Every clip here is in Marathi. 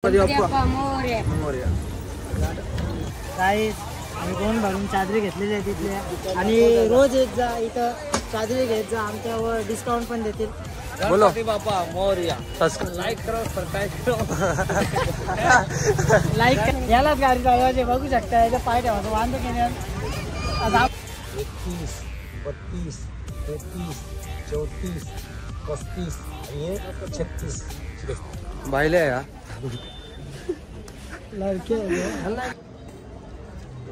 गणपती बाप्पा मोरया. काही आम्ही कोण भरून चादरी घेतलेली आहे तिथले आणि रोज येत जा इथं चादरी घेत जा, आमच्यावर डिस्काउंट पण देतील. बोलो बापा मोरया. लाईक करो, सबस्क्राईब करो. लाईक यालाच गाडी चालवायची बघू शकता. याचा पाय ठेवायचं वांदो केलं. 31, 32, 33, 34, 35 आणि 36 बाहिले या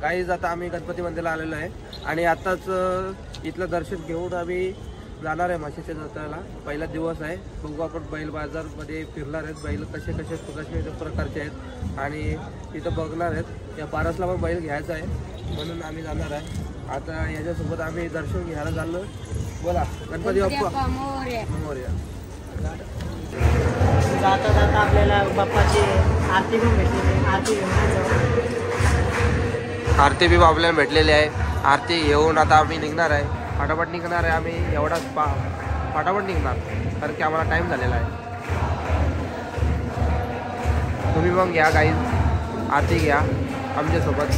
गाईज. आता आम्ही गणपती मंदिरला आलेलो आहे आणि आताच इथलं दर्शन घेऊन आम्ही जाणार आहे माशाच्या जत्रेला. पहिला दिवस आहे. बघू आपण बैल बाजारमध्ये फिरणार आहेत. बैल कसे कसे प्रकारचे आहेत आणि तिथं बघणार आहेत. या बारसला पण बैल घ्यायचा आहे म्हणून आम्ही जाणार आहे. आता याच्यासोबत आम्ही दर्शन घ्यायला चाललो. बोला गणपती बाप्पा मोरया. जाता जाता आपल्याला बाप्पाची आरती पण भेटलेली. आरती घेऊन आरती बी आपल्याला भेटलेली आहे. आरती घेऊन आता आम्ही निघणार आहे. फटाफट निघणार आहे आम्ही. एवढाच फटाफट निघणार कारण की आम्हाला टाईम झालेला आहे. तुम्ही मग घ्या काही आरती घ्या आमच्यासोबत.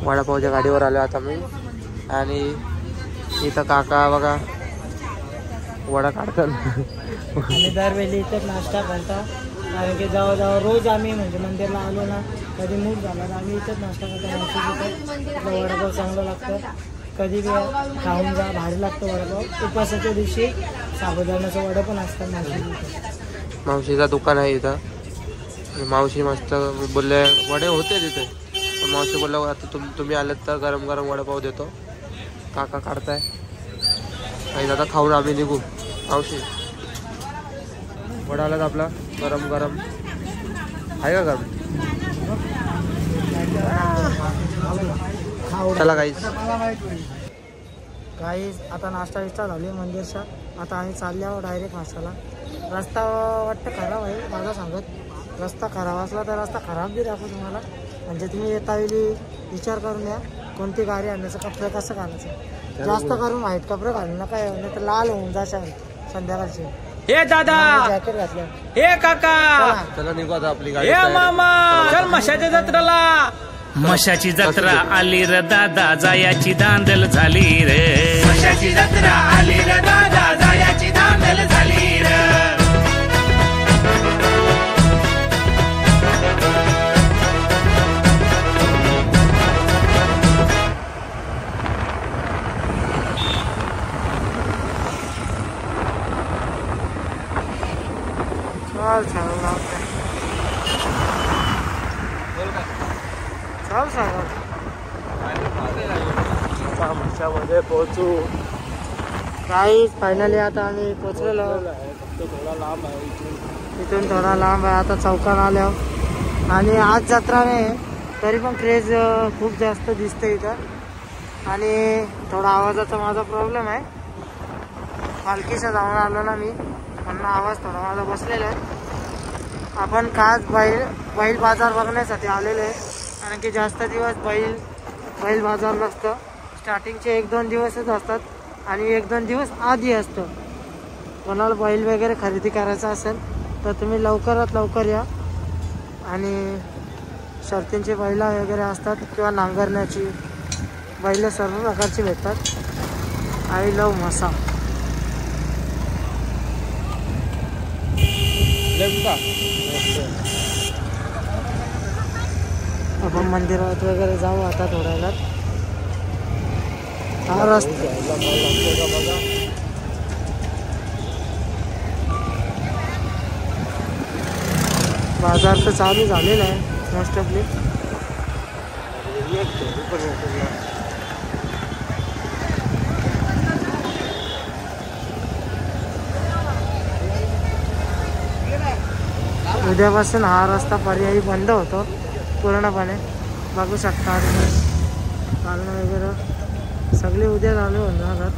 वडापावच्या गाडीवर आलो आता मी आणि इथं काका बघा वडा काढतात. आम्ही दरवेळी इथंच नाश्ता करता कारण की जवळ रोज आम्ही म्हणजे मंदिरला आलो ना कधी मूड झाला तर आम्ही इथंच नाश्ता करतो. वडापाव चांगलं लागतं. कधी बी खाऊन जा, भारी लागतं वडापाव. उपवासाच्या दिवशी साबुदाण्याचं वडा पण असतं. मावशीचं दुकान आहे इथं. मावशी मस्त बोलले वडे होते तिथे पण मावशी बोलला आता तुम्ही आलेत तर गरम गरम वडापाव देतो. काका काढताय काही आता खाऊन आम्ही निघू. मावशी वडा आला आपला गरम गरम आहे का गरम. चला काहीच आता नाश्ता विस्टा झाली मंदिरचा. आता आम्ही चालल्यावर डायरेक्ट नाश्त्याला. रस्ता वाटतं खराब आहे माझा सांगत. रस्ता खराब असला तर रस्ता खराब बी दाखवू तुम्हाला. म्हणजे तुम्ही येता वेळी विचार करून या कोणती गाडी आणण्याचं. कपडे कसं घालायचं. जास्त करून व्हाईट कपडे घालून नका नाही तर लाल होऊन जाशाल संध्याकाळची. हे दादा, जॅकेट घातलं. हे काका, चला निघू आता आपली गाडी. हे मामा, चल मशाच्या जत्रेला. मशाची जत्रा आली र दादा, जायाची दांदल झाली रे. मशाची जत्रा आली र दादा, जायाची दांदल झाली रे. मध्ये पोहोचू काहीच. फायनली आता आम्ही पोचलेलो. इथून थोडा लांब आहे. आता चौकात आलो आणि आज जत्रा नाही तरी पण क्रेज खूप जास्त दिसते इथं आणि थोडा आवाजाचा माझा प्रॉब्लेम आहे. पालखीचा जाऊन आलो ना मी म्हणून आवाज थोडा माझा बसलेला आहे. आपण खास बैल बाजार बघण्यासाठी आलेले आहे कारण की जास्त दिवस बैल बाजार नसतं. स्टार्टिंगचे 1-2 दिवसच असतात आणि 1-2 दिवस आधी असतं. कोणाला बैल वगैरे खरेदी करायचा असेल तर तुम्ही लवकरात लवकर या. आणि शर्तींची बैल वगैरे असतात किंवा नांगरण्याची बैल सर्व प्रकारची भेटतात. आय लव मसा. आपण मंदिरात वगैरे जाऊ आता थोड्या वेळात. हा रस्ता बाजार तर चालू झालेला आहे मोस्ट ऑफली. उद्यापासून हा रस्ता पर्यायी बंद होतो पूर्णपणे. बघू शकता तुम्ही पालणं वगैरे सगळे उद्या चालू होणार.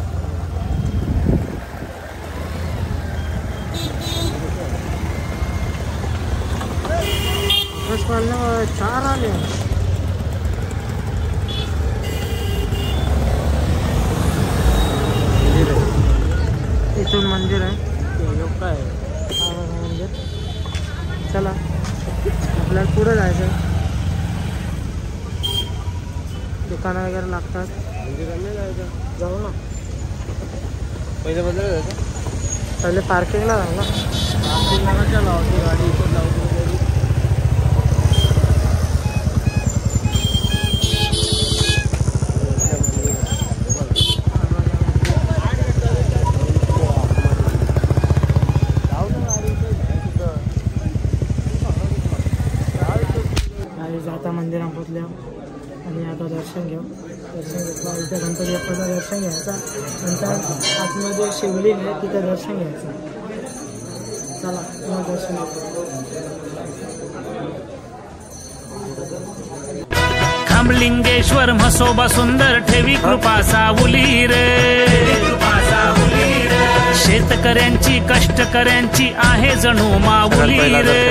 बस पालणं 4 आले. दुकानं वगैरे लागतात. जाऊ ना पहिले मंदिर जायचं. पहिले पार्किंगला जाऊ ना. पार्किंगला लावतो गाडी इकडे लावतो. आता मंदिरात पोचल्या आणि आता दर्शन घेऊ. दर्शन घेतलं इथे गणपती बाप्पाचं दर्शन घ्यायचं. नंतर आतमध्ये शिवलिंग आहे तिथे दर्शन घ्यायचं. चला मग दर्शन खांबलिंगेश्वर म्हसोबा सुंदर ठेवी कृपा सावली रे. शेतकऱ्यांची कष्टकऱ्यांची आहे जणू माऊली रे.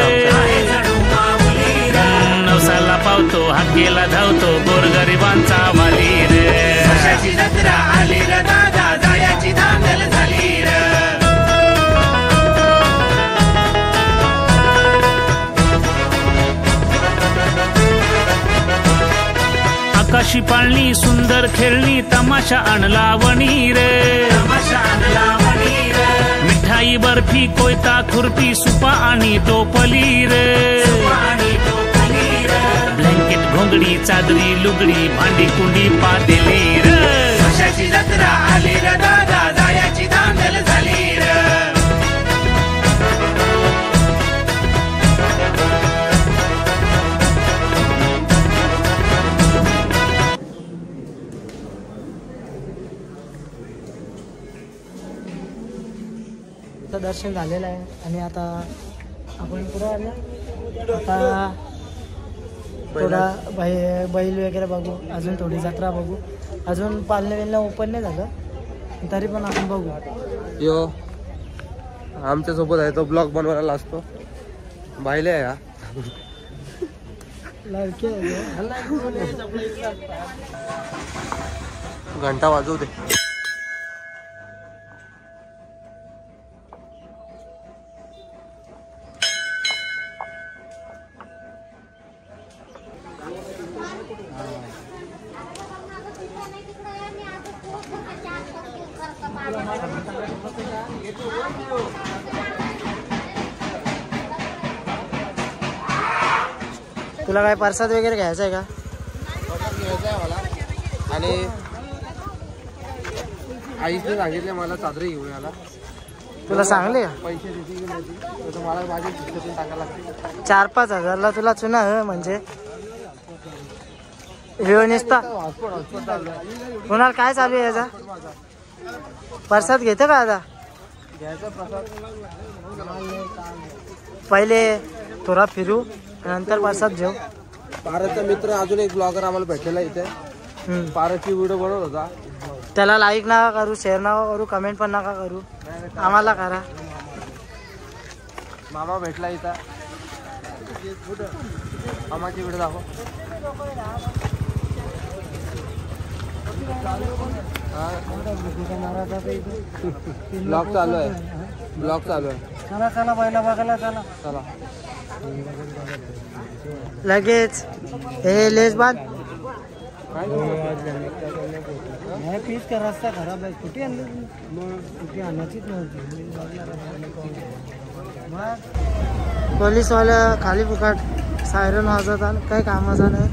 नवसाला पावतो हाकेला धावतो गोरगरिबांचा वाली रे. कशाची जत्रा आली रे दादा जायाची धांदल झाली रे. आकाशी पाळणी सुंदर खेळणी तमाशा आणला वणी रे. मिठाई बर्फी कोयता खुर्पी सुपा आणि टोपली रे. ब्लँकेट घोंगडी चादरी लुगडी भांडी कुंडी पातेली रे. कशाची जत्रा आली रे दादा जायाची धांदल झाली रे. दर्शन झालेलं आहे आणि आता आपण पुढे आलो. आता थोडा बैल वगैरे बघू. अजून थोडी जत्रा बघू. अजून पालणे वेलणं ओपन नाही झालं तरी पण आपण बघू. यो आमच्या सोबत आहे तो ब्लॉग बनवायला असतो. बाहिले आहे घंटा वाजवू दे. तुला काय प्रसाद वगैरे घ्यायचा आहे का? घ्यायचा आहे मला. आणि आईने सांगितले मला चादरी घेऊन याला. तुला सांगले का? पैसे देते की नाही तर मला माझ्या खिशातून टाकायला लागते. 4-5 हजारला तुला चुना म्हणजे हे निसता. कुणाला काय चालू आहे याचा? प्रसाद घेतो का आता? घ्यायचा प्रसाद. पहिले थोडा फिरू नंतर प्रसाद घेऊ. पारसचा मित्र अजून एक ब्लॉगर आम्हाला भेटलेला इथे. पारसची व्हिडिओ बनवत होता. त्याला लाईक नका करू, शेअर नका करू, कमेंट पण नका करू. आम्हाला करा. मामा भेटला इथं. मामाची व्हिडिओ दाखव. ब्लॉग चालू आहे. ब्लॉग चालू आहे. चला चला बैला बघायला चला. चला लगेच हे लेस बांध. पीस का रस्ता खराब आहे. कुठे आणलं? कुठे आणायचीच नव्हती. पोलीसवाला खाली फुकाट सायरन वाजवतात. काही कामाचा नाही.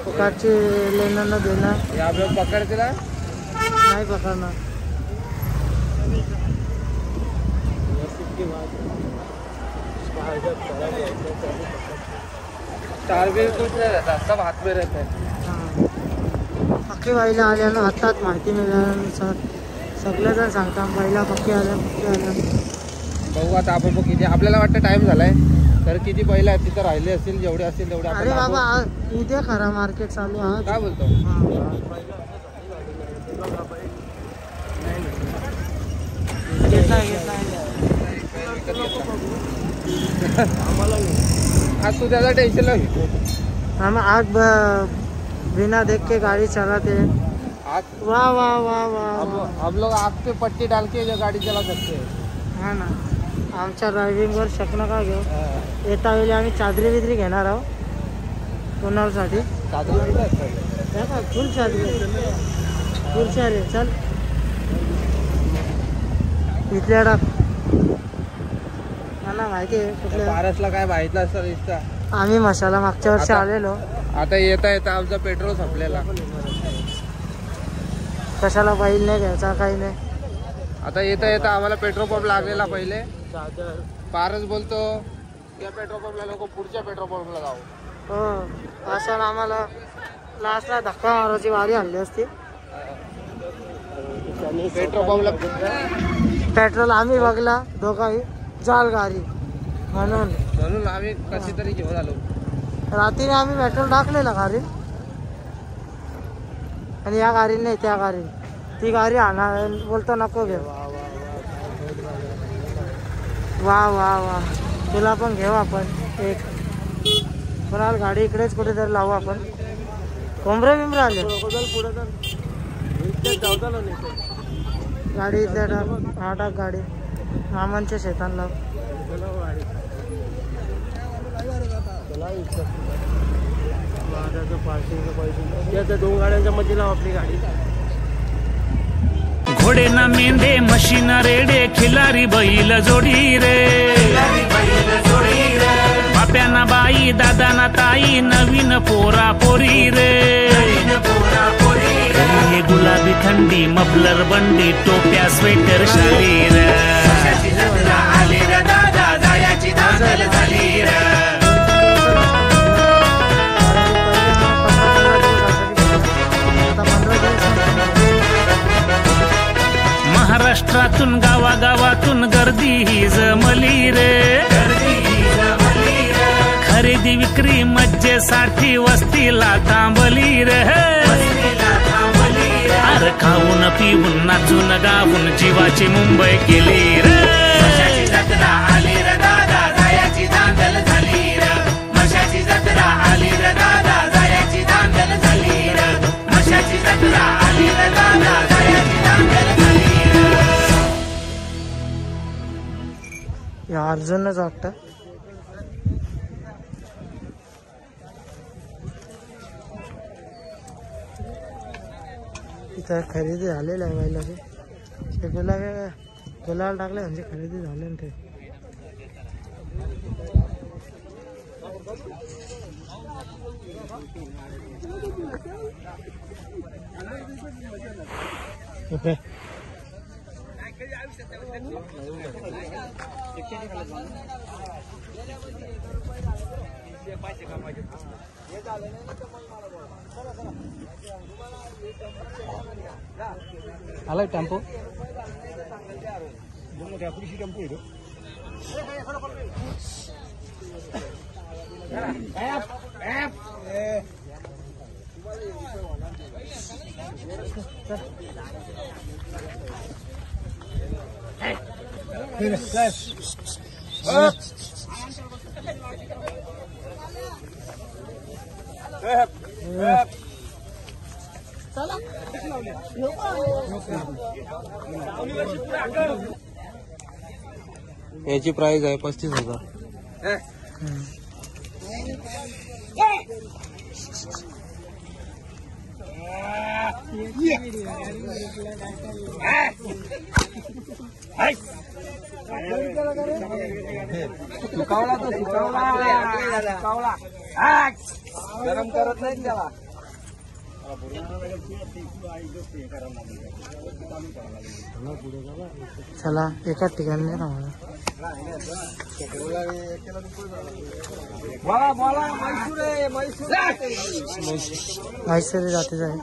फुकाटची लेणं न देणं. आपल्याला पकडते ना? नाही पकडणार. टारगेट कुछ नहीं रहता, सब हाथ में रहता है. पक्की बाईला आल्यानं हातात माहिती मिळाल्यानुसार सगळेजण सांगतात बाईला पक्की आल्या पक्की आल्या. बघू आता आपण बघ किती. आपल्याला वाटतं टाइम झालाय तर किती बैल आहेत तिथं राहिले असतील. जेवढे असतील तेवढे. अरे बाबा उद्या खरा मार्केट चालू आहे. काय बोलतो? आज तू ज्यादा टेंशन नहीं. हम आग बिना देख के गाड़ी चलाते हैं. वाह वाह वाह वाह. हम लोग आग पे पट्टी डाल के गाड़ी चला सकते हैं. हा ना. आमच्या ड्रायव्हिंगवर शक नका घेऊ. येता वेळी आम्ही चादरी बिदरी घेणार आहोत कुणालसाठी. फुल चार्ज चल इथल्या टाक मला माहिती आहे कुठल्या पारसला काय माहित नसतं इथं. आम्ही मसाला मागच्या वर्षी आलेलो. आता येता येता आमचा पेट्रोल संपलेला. कशाला बैल नाही घ्यायचा काही नाही. आता येता येता आम्हाला पेट्रोल पंप लागलेला पहिले. पारस बोलतो या पेट्रोल पंपला लोक पुढच्या पेट्रोल पंपला जाऊ. हो अशाला आम्हाला लास्टला धक्का मारायची वारी आणली असती. पेट्रोल पंपला पेट्रोल आम्ही बघला दोघाही जाल गाडी म्हणून आम्ही कशी तरी घेऊन आलो. रात्री आम्ही पेट्रोल टाकलेला गाडी आणि या गाडीने नाही त्या गाडीने ती गाडी आणा बोलतो नको घेऊ. वा वा वा तुला पण घेऊ आपण एक बराल गाडी इकडेच कुठेतरी लावू आपण. कोंबरे बिंबरे आले गाडी इथल्या टाक हा टाक गाडी मामांच्या शेतांना लाव. दोन गाड्यांच्या मध्ये लाव आपली गाडी. घोडे ना मेंढे मशीन रेडे खिलारी बैल जोडी रे. बाप्याना बाई दादाना ताई नवीन पोरा पोरी रे. हे गुलाबी थंडी मफलर बंडी टोप्या स्वेटर शाली रे. आली रे दादा जायाची धांदल झाली रे. महाराष्ट्रातून गावागावातून गर्दी ही जमली रे. खरेदी विक्री मज्जेसाठी वस्तीला थांबली रे. अरे खाऊन पिऊन नाचून गावून जीवाची मुंबई केली रे. मशाची जत्रा आली रे दादा जायाची धांदल झाली रे. मशाची जत्रा आली रे दादा जायाची धांदल झाली रे. मशाची जत्रा आली रे दादा जायाची धांदल झाली रे. या अर्जुनच वाटतं. इथं खरेदी झालेलं आहे बैलाची. ते गुलाल टाकले म्हणजे खरेदी झाले ना ते. ओके आला टेम्पो याची प्राइस आहे 35,000. सुकावला तो सुकावला गरम करत नाही त्याला. चला एकाच ठिकाणी नाही राहणार. म्हैसूर जातीच आहे.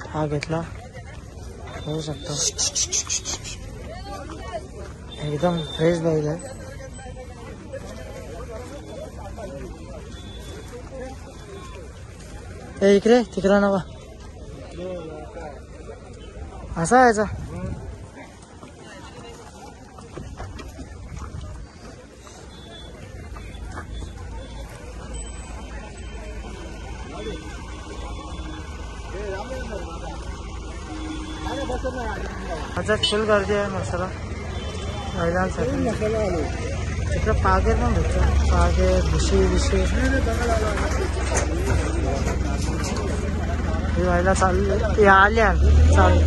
हा घेतला होऊ शकतो. एकदम फ्रेश बैल आहे. इकडे तिकडे नवा असा यायचा आजच फुल गर्दी आहे मसाला महिलांसाठी. तिकडे पागे पण भेटतो, पागे भिशी भिशी ही व्हायला चालली आल्या चालू.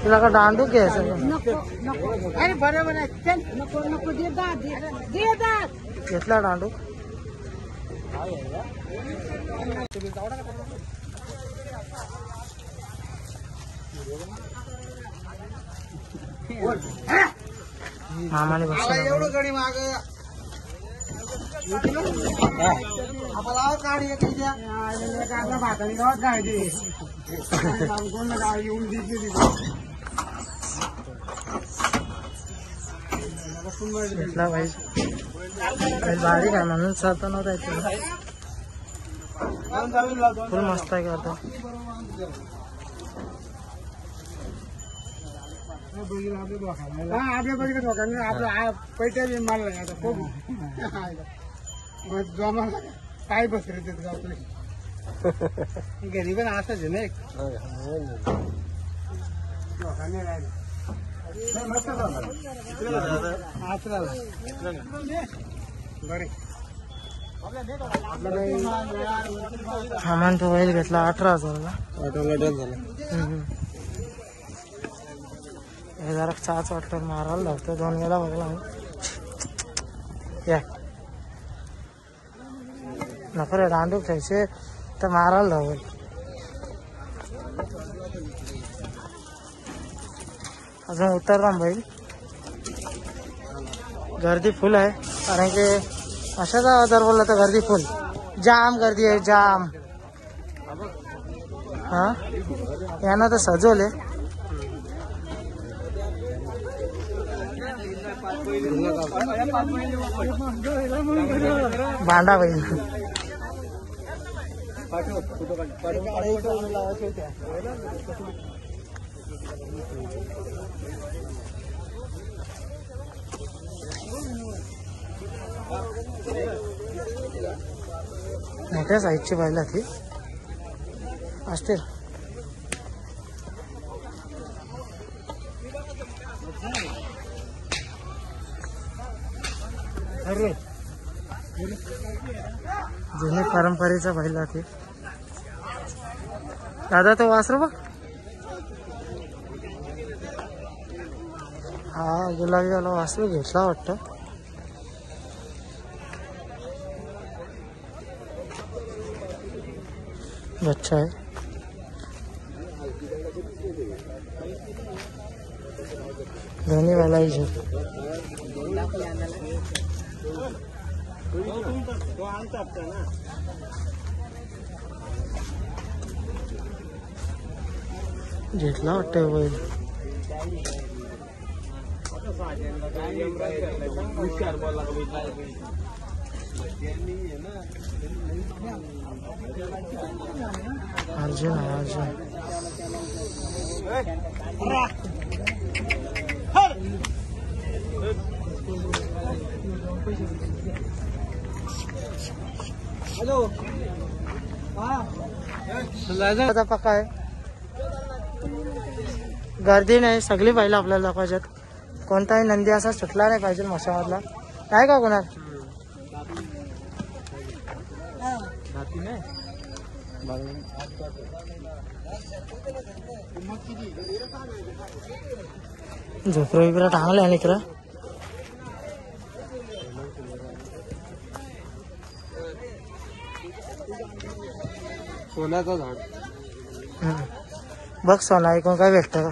तिला का दांडू घ्यायचं घेतला दांडू. मामाने घेतला भाई बारीक आहे म्हणून साता नव्हता. फुल मस्त आहे का आता. काय बसरे घरी पण असंच आहे ना. सामान तो बैल घेतला 18,000ला. हे जरा चहाच वाटतं मारायला लागतं. 2 वेळा बघला या नको रे दांडू खायचे तर मारायला लागेल. अजून उतरला बैल. गर्दी फुल आहे कारण की अशाचा आजार बोलला तर गर्दी फुल. जाम गर्दी आहे जाम. हा यानं तर सजवले. भांडा बैल मोठ्या साईजची बैल ती असतील. जुने परंपरेचा बैल ते. दादा तो वासरू बघ. हा गुलाबी वाला वासरू घेतला वाटतं. बच्चा आहे. दोन्ही वाला घेतला वाटतं बैल. अर्जुन आहे अर्जुन. हॅलो पक्का आहे. गर्दी नाही सगळी पाहिलं आपल्याला दाखवायच्यात. कोणताही नंदी असा सुटला नाही पाहिजे मशामधला. काय का कोणा झोपरा बिपरा टांगले आणि इकडं सोन्याचं झाड. बघ सोना ऐकून काय भेटत का.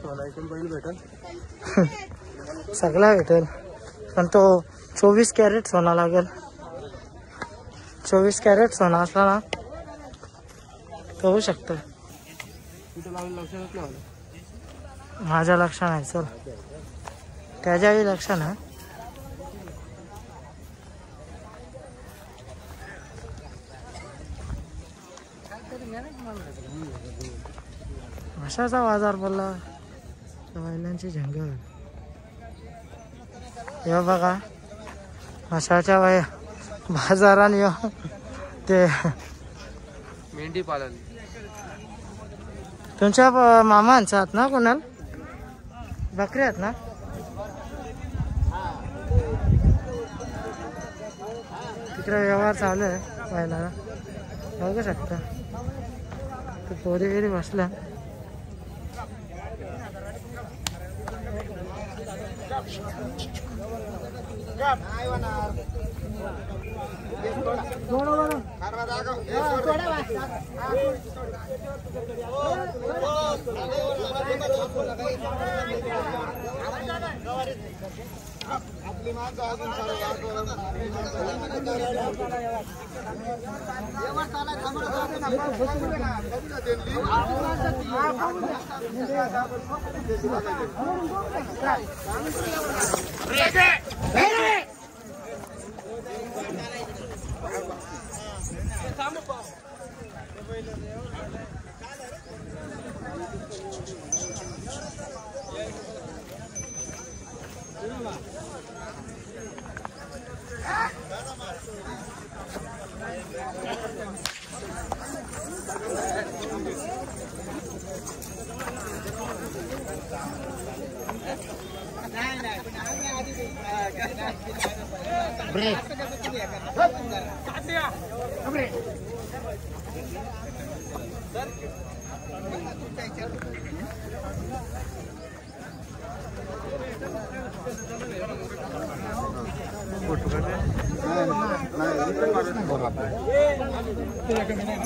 सोना ऐकून बैल भेटल सगळा भेटेल पण तो 24 कॅरेट सोना लागेल. 24 कॅरेट सोना असला ना तो होऊ शकतं. माझ्या लक्षात नाही. चल त्याच्याही लक्षात नाही. अशाचा बाजार बोलला बैलांची झंगर. हे बघा अशाच्या बाजाराने ते मेंढी पालन. तुमच्या मामांचा आहात ना कोणाल बकरी आहेत ना. तिकडे व्यवहार चालू आहे बैलाला बघू शकता. ते पोरी बिरी बसल्या.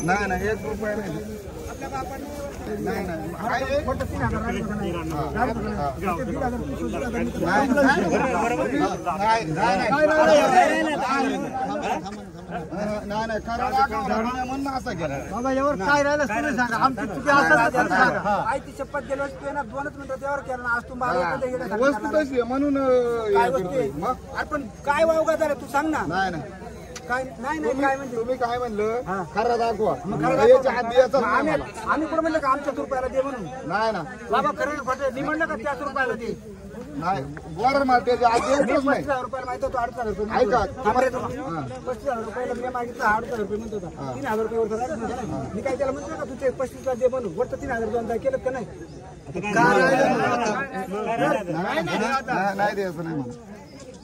नाही 1 रुपया नाही. बाबा यावर काय राहिलं तुम्ही सांगा. आमची चुकी असेल तर आयती शपथ गेलो असतो ना 2च मिनिटं त्यावर केलं. आज तुम्हाला वस्तू तशी आहे म्हणून आपण काय वावगा झालं तू सांग ना. नाही काय नाही नाही काय म्हणजे तुम्ही काय म्हणलं खरं दाखवा. याच्या आत द्यायचं नाही मला. आम्ही कुठं म्हणलं का आमच्याच रुपयाला दे म्हणून. नाही ना बाबा खरं खोटं मी म्हणलं का त्याच रुपयाला दे. नाही बरं मला त्याच्या आत द्यायचंच नाही. 35,000 रुपयाला माहिती होतो 8,000 रुपये ऐका 35,000 रुपयाला मी मागितलं 8,000 रुपये म्हणत होता. 3,000 रुपये वर मी काय त्याला म्हणतो का तुझे 35,000 दे म्हणून वरतं 3,000 दोनदा केलं का नाही. नाही द्यायचं नाही मला.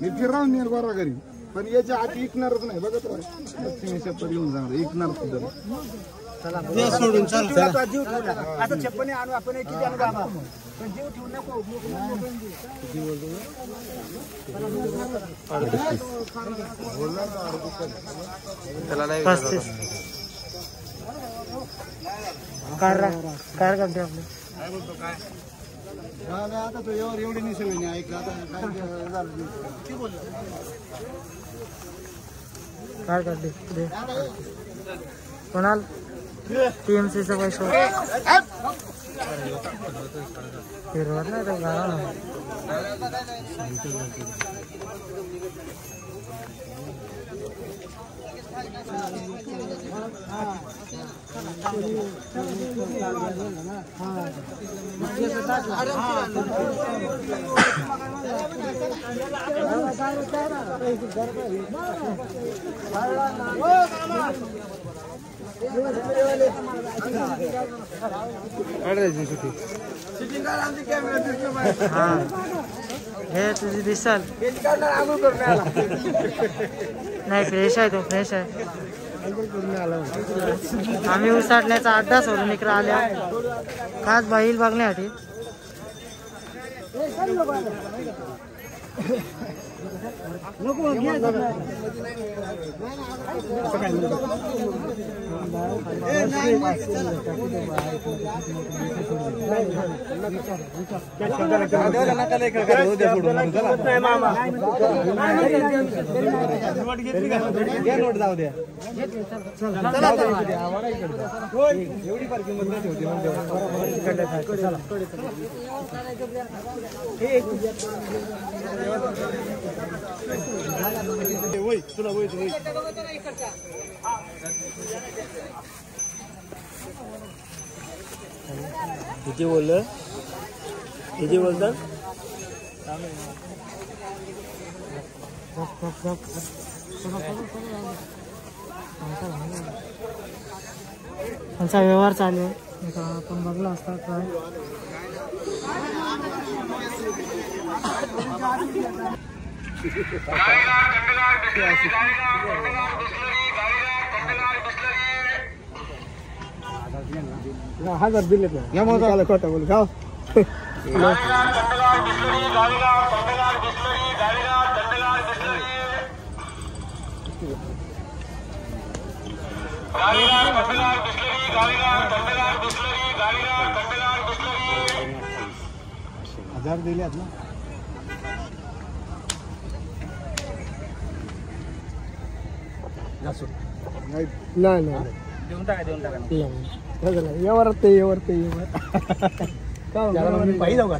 मी फिरवून नेल बरोबर घरी पण याच्या आत ऐकणारच नाही. बघत लक्ष्मी शपथ घेऊन जाणार ऐकणार सुद्धा. जीव ठेवला असं छप्पने आणू आपण किती आणू बाबा पण जीव ठेवू नको. त्याला नाही 35 कार करते आपले. आता तो एवढी निसर्ग ऐकलं आता काय करते दे कोणाल टीएमसीचा पैसा फिरवत नाही तर गावा. हे तुझी दिसल नाही. फ्रेश आहे तो फ्रेश आहे. आम्ही उसाटण्याचा अड्डा सोडून इकडे आल्या खास बैल बघण्यासाठी. किती बोललं किती बोलतात त्यांचा व्यवहार चालू आहे आता आपण बघला असता काय हजार दिलेत ना या मग आला खोटा बोल गाव हजार दिल्यात ना नाही नाही देऊन टाका यावर ते पायी जाऊ का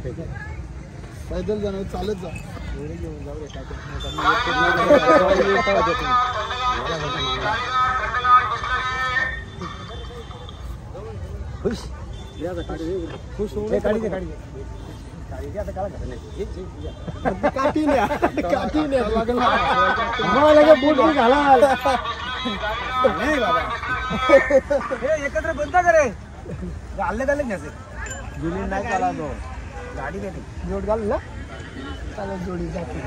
पैदल जाणार चालत जा खुश खुश एकत्र बनता करे घालले घालले नसेल जुनी नाही चाला तो गाडी घेते जोड घाल ना चालत जोडी जाते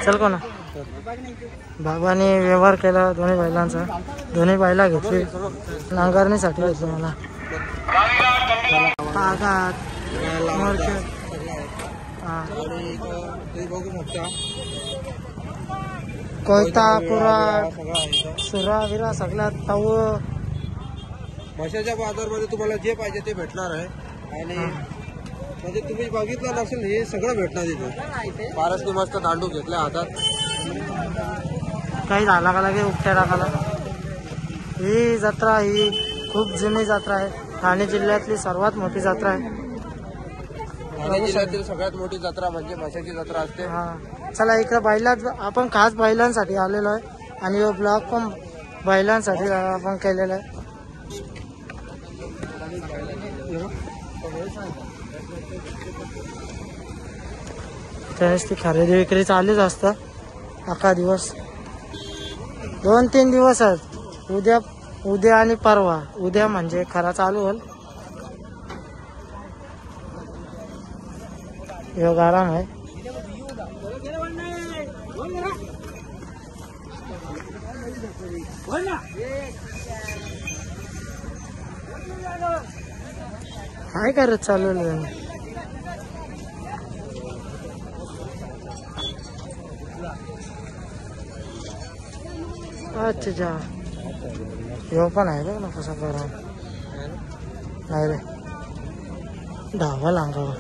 चल कोणा बाबाने व्यवहार केला दोन्ही बैलांचा दोन्ही बैला घेतली नांगरणीसाठी घेतली मला कोयता पुरा सुरा विरा सगळ्यात ताऊ म्हशाच्या बाजारमध्ये तुम्हाला जे पाहिजे ते भेटणार आहे आणि म्हणजे तुम्ही बघितलं नसेल हे सगळं भेटणार इथे पारसने मस्त दांडू घेतल्या हातात काही झाला का लागे उपट्या टाकाला ही जत्रा ही खूप जुनी जत्रा आहे ठाणे जिल्ह्यातली सर्वात मोठी जत्रा आहे ठाणे जिल्ह्यातील सगळ्यात मोठी जत्रा म्हणजे म्हशाची जत्रा असते हा चला इकडे बैला आपण खास बैलांसाठी आलेलो आहे आणि हा ब्लॉग पण बैलांसाठी आपण केलेला आहे त्यावेळेस ती खरेदी विक्री चालूच असतं अख्खा दिवस 2-3 दिवस आहेत उद्या आणि परवा उद्या म्हणजे खरा चालू होईल योग आराम आहे काय करत चालू अच्छा ह्यो पण आहे बघ ना कसा करा नाही रे धावा लांगावा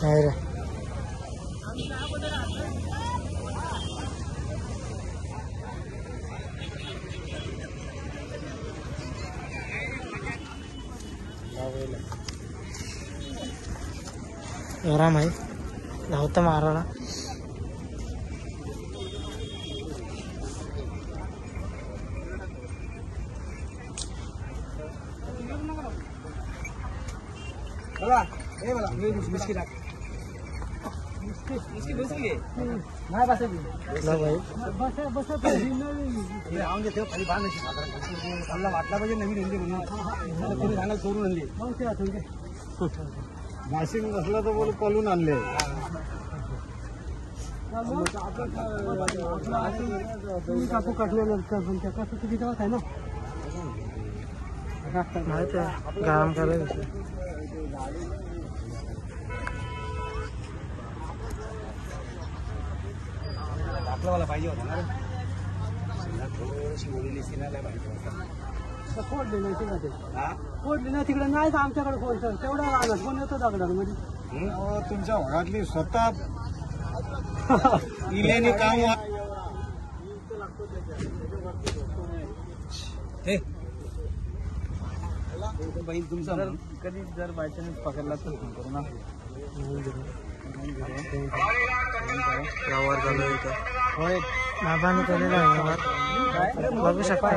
नाही रे आराम आहे धावतं मारायला वाटला पाहिजे नवीन आणले सोडून आणले नाशिक नसला तर बोल पळून आणले कापू काटलेलं कसं चुकीचं आहे ना माहिती आहे गरम करायचं आपल्याला पाहिजे होता ना फोडले नाही तिकडे नाही आमच्याकडे फोन सर तेवढा राहणार फोन येतो दगडामध्ये तुमच्या भागातली स्वतः इल्याने काम बैल तुमचा कधी जर बाय चान्स पकडला तर फोन करू ना. व्यवहार चालू आहे इथं. होय बाबांनी केलेला आहे व्यवहार. बघू शकता.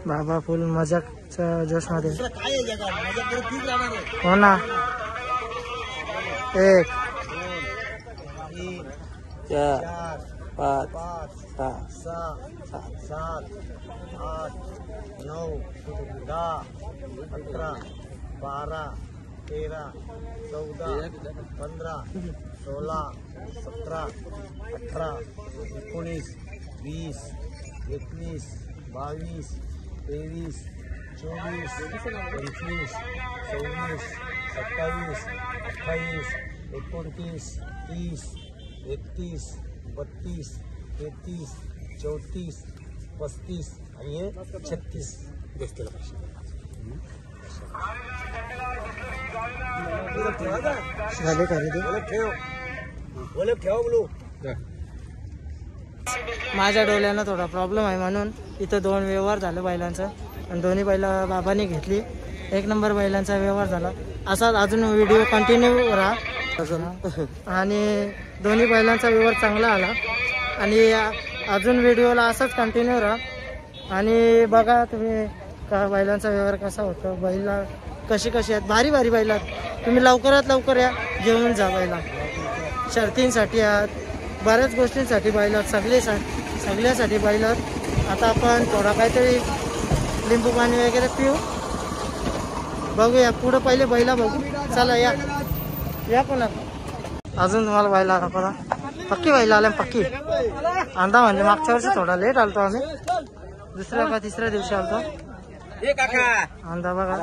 बाबा फुल मजाकच्या जोश मध्ये. हो ना. 1 4 5 6 7 8 9 10 11 12 13 14 15 16 17 18 19 20 21 22 23 24 25 26 27 28 29 30 31 32 33 34 35 आणि हे 36 बसतेला झाले खरेदी. माझ्या डोळ्यानं थोडा प्रॉब्लेम आहे म्हणून इथं 2 व्यवहार झाले बैलांचा आणि दोन्ही बैला बाबांनी घेतली. 1 नंबर बैलांचा व्यवहार झाला. असाच अजून व्हिडिओ कंटिन्यू राहा आणि दोन्ही बैलांचा व्यवहार चांगला आला आणि अजून व्हिडिओला असाच कंटिन्यू राहा आणि बघा तुम्ही का बैलांचा व्यवहार कसा होतो. बैला कशी आहेत. भारी भारी बैलात. तुम्ही लवकरात लवकर या घेऊन जा. बैला शर्तींसाठी आहात, बऱ्याच गोष्टींसाठी बैलात, सगळ्यासाठी बैलात. आता आपण थोडा काहीतरी लिंबू पाणी वगैरे पिऊ. बघूया पुढं पहिले बैला बघू. चला या पुन्हा. अजून तुम्हाला बैला दाखवला. पक्की बैला आल्या. पक्की अंदा म्हणजे मागच्या वर्षी थोडा लेट आलतो आम्ही. 2ऱ्या का 3ऱ्या दिवशी आलतो. अंदा बघा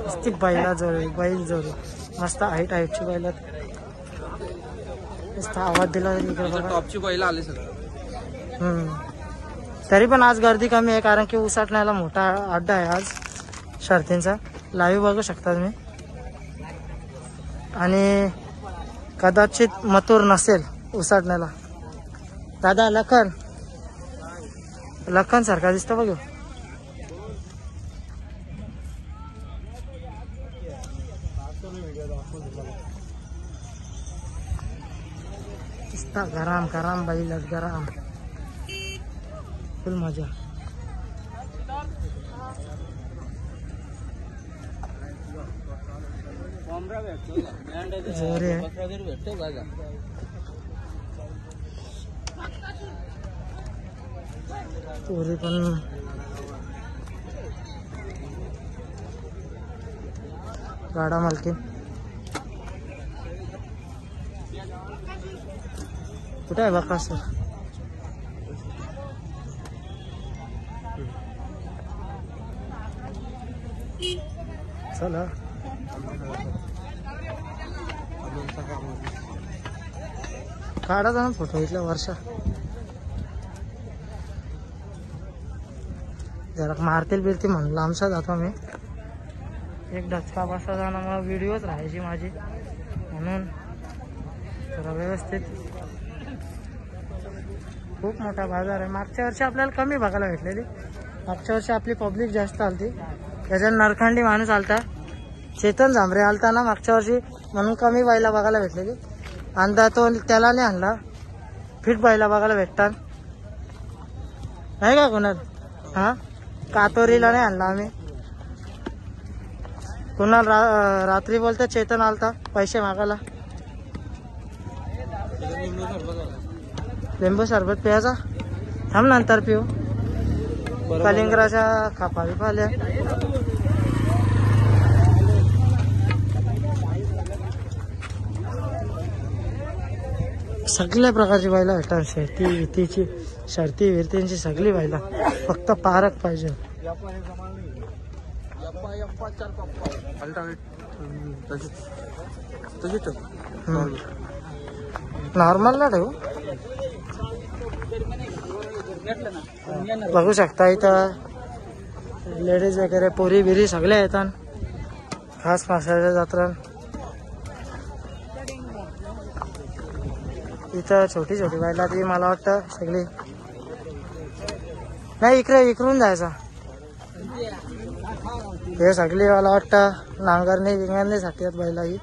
मस्त बैला जोडी. बैल जोडी मस्त हाईटची बैलात. मस्त आवाज दिला टॉपची बैल आले सर. तरी पण आज गर्दी कमी आहे कारण की उसाटण्याला मोठा अड्डा आहे आज शर्तींचा. लाईव्ह बघू शकता तुम्ही. आणि कदाचित मथुर नसेल उसाटण्याला. दादा लखन सारखा दिसतो बघू. गरम बैल गरम फुल मजा. जोरे पोरी पण गाडा मालकी. कुठे आहे बाका सर. चला काढा जा ना फोटो इथल्या वर्षा. जरा मारतील बिरती म्हणून लांबसा जातो मी. एक डचका बसा जाणं मग व्हिडिओच राहायची माझी म्हणून जरा व्यवस्थित. खूप मोठा बाजार आहे. मागच्या वर्षी आपल्याला कमी बघायला भेटलेली. मागच्या वर्षी आपली पब्लिक जास्त आलती. त्याच्यात नरखंडी माणूस आलता. चेतन झांबरे आलता ना मागच्या वर्षी म्हणून कमी बायला बघायला भेटलेली. अंदा तो त्याला नाही आणला. फिट बायला बघायला भेटतात नाही का कुणाल. हा कातोरीला नाही आणला आम्ही. कुणाल रात्री बोलता चेतन आलता पैसे मागायला. लिंबू सरबत प्यायचा. थांब नंतर पिऊ. कलिंगराच्या खापा बिपा आल्या. सगळ्या प्रकारची बैला भेटतात. शेती वितीची शर्ती विरतींची सगळी बैला. फक्त पारक पाहिजे. नॉर्मल ना ठेवू. बघू शकता इथं लेडीज वगैरे पोरी बिरी सगळ्या येतात. खास माशाच्या जत्रा. इथं छोटी छोटी बैला ती मला वाटतं सगळी नाही इकडून जायचा. हे सगळी मला वाटतं नांगरणी विंगरणीसाठी आहेत बैला ही.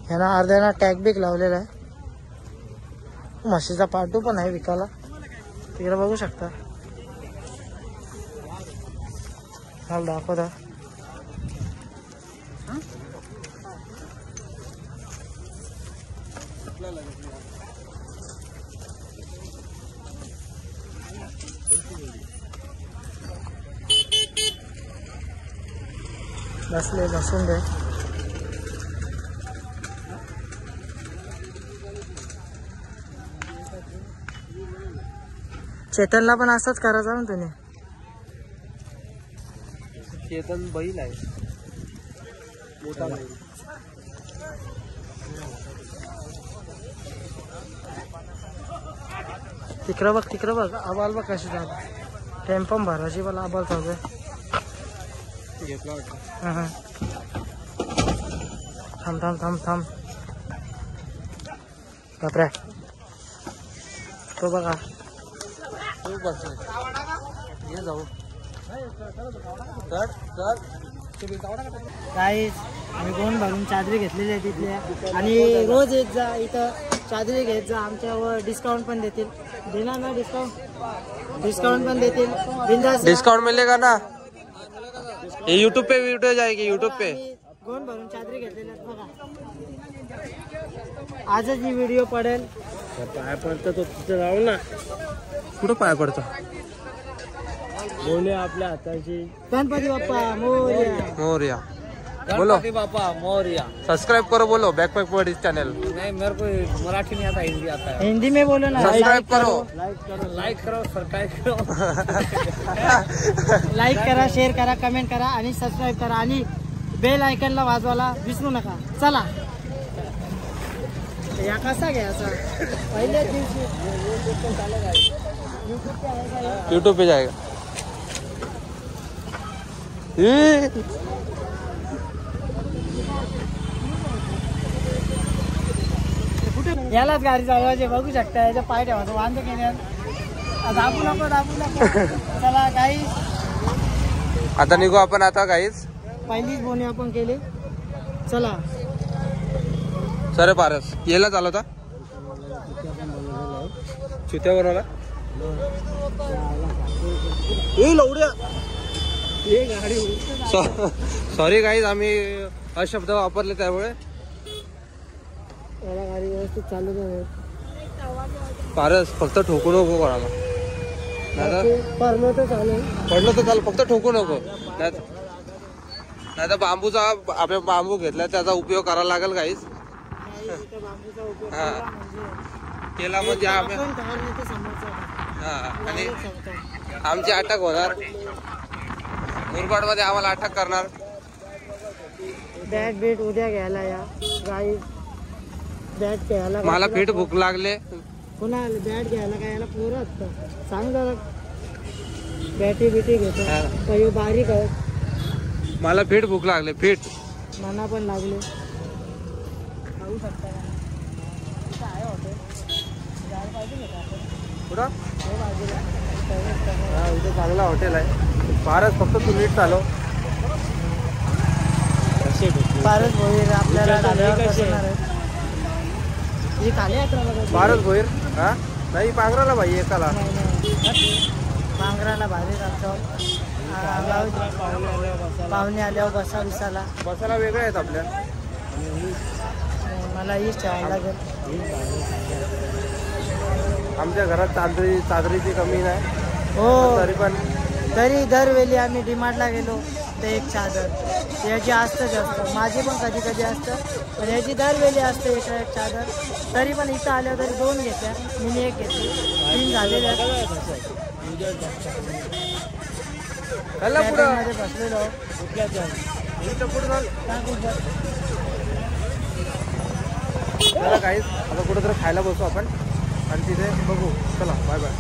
ह्यांना अर्ध्याना टॅग बिग लावलेला आहे. म्हशीचा पाटू पण आहे विकायला, तिकडे बघू शकता. मला दाखवता. बसून दे. चेतनला पण असंच करायचं ना तुम्ही. चेतन बैल आहे मोठा बैल. तिकडं बघ आबाल बघ कशी जात. टेम्पो भरायची मला आबाल चालू आहे. घेतला वाटतं. थांब बापरे. तो बघा ये जाऊ काही आम्ही कोण भरून चादरी घेतलेली आहे तिथल्या. आणि रोज येत जा इथं चादरी घेत जा. आमच्यावर डिस्काउंट पण देतील. देणार ना डिस्काउंट पण देतील. बिंदास डिस्काउंट मिलेगा ना. ये यूट्यूब पे वीडियो जाएगी यूट्यूब पे. कोण भरून चादरी घेतलेली आहेत बघा. आजच ही व्हिडिओ पडेल. पाय पडतं तो तिथे जाऊ ना. कुठं पाय पडतं. बोले आपल्या हाताची. गणपती बाप्पा मोरया. मोरया बोलो. बापा मोरया. सब्सक्राइब करो बोलो बैकपैक बॉडीज चैनल. नहीं मेरे को मराठी नहीं आता, हिंदी आता है. हिंदी में बोलो ना. सब्सक्राइब करो. लाइक करो सब्सक्राइब करो. लाईक करा, शेअर करा, कमेंट करा आणि सबस्क्राईब करा आणि बेल आयकनला वाजवायला विसरू नका. चला या कसा घ्यायचा पहिल्याच दिवशी यूट्यूब पे जाएगा. यालाच गाडी चालवायची. बघू शकता याच्या पाय ठेवायचं. वांदे केल्यात. दाबू नको. चला काही आता निघू आपण आता काहीच. पहिलीच बोनी आपण केली. चला सर पारस याला चालवता चुत्या बनवला. सॉरी गाईज आम्ही अशब्द वापरले त्यामुळे. याला गाडी व्यवस्थित चालू दे. पारस फक्त ठोकू नको कोणाला. पडलो तर चालेल. पडलं तर चाल फक्त ठोकू नको. नाही तर बांबूचा आपल्या बांबू घेतला त्याचा उपयोग करायला लागेल काहीच. बांबूचा उपयोग हा. केला म्हणजे आम्ही आपण धार नाही तर समोरचा हा. आणि आमची अटक होणार. मुरबाड मध्ये आम्हाला अटक करणार. बॅट बीट उद्या घ्यायला या गाई. बॅट घ्यायला मला पेट भूक लागले. पुन्हा बॅट घ्यायला काय याला पोरं असतं. सांग जरा बॅटी बिटी घेतो. काही बारीक आहे. मला पेट भूक लागले. पेट मना पण लागले. खाऊ शकता इथं आहे हॉटेल. जायला पाहिजे का आपण. कुठं हो बाजूला. हा इथे चांगला हॉटेल आहे. पारस फक्त तू नीट चालव. पारस भोईर आपल्याला ढाब्यावर बसवणार आहे. ही खाली आहे. पारस भोईर हा नाही पांघराला भाई एकाला. मांगराला भारी आमच्यावर. पाहुणे आल्यावर बसा विसाला. बसायला वेगळे आहेत आपल्या. मला हीच ठेवायला लागेल. आमच्या घरात चादरीची कमी नाही. हो तरी पण दरवेळी आम्ही डिमांडला गेलो तर एक चादर याची असतं जास्त. माझी पण कधी कधी असतं पण याची दरवेळी असते एक चादर. तरी पण इथं आल्यावर तरी 2 घेतल्या. मी एक घेतली. 3 झालेल्या. मध्ये बसलेलो. काहीच आता कुठेतरी खायला बसू आपण आणि तिथे बघू. चला बाय बाय.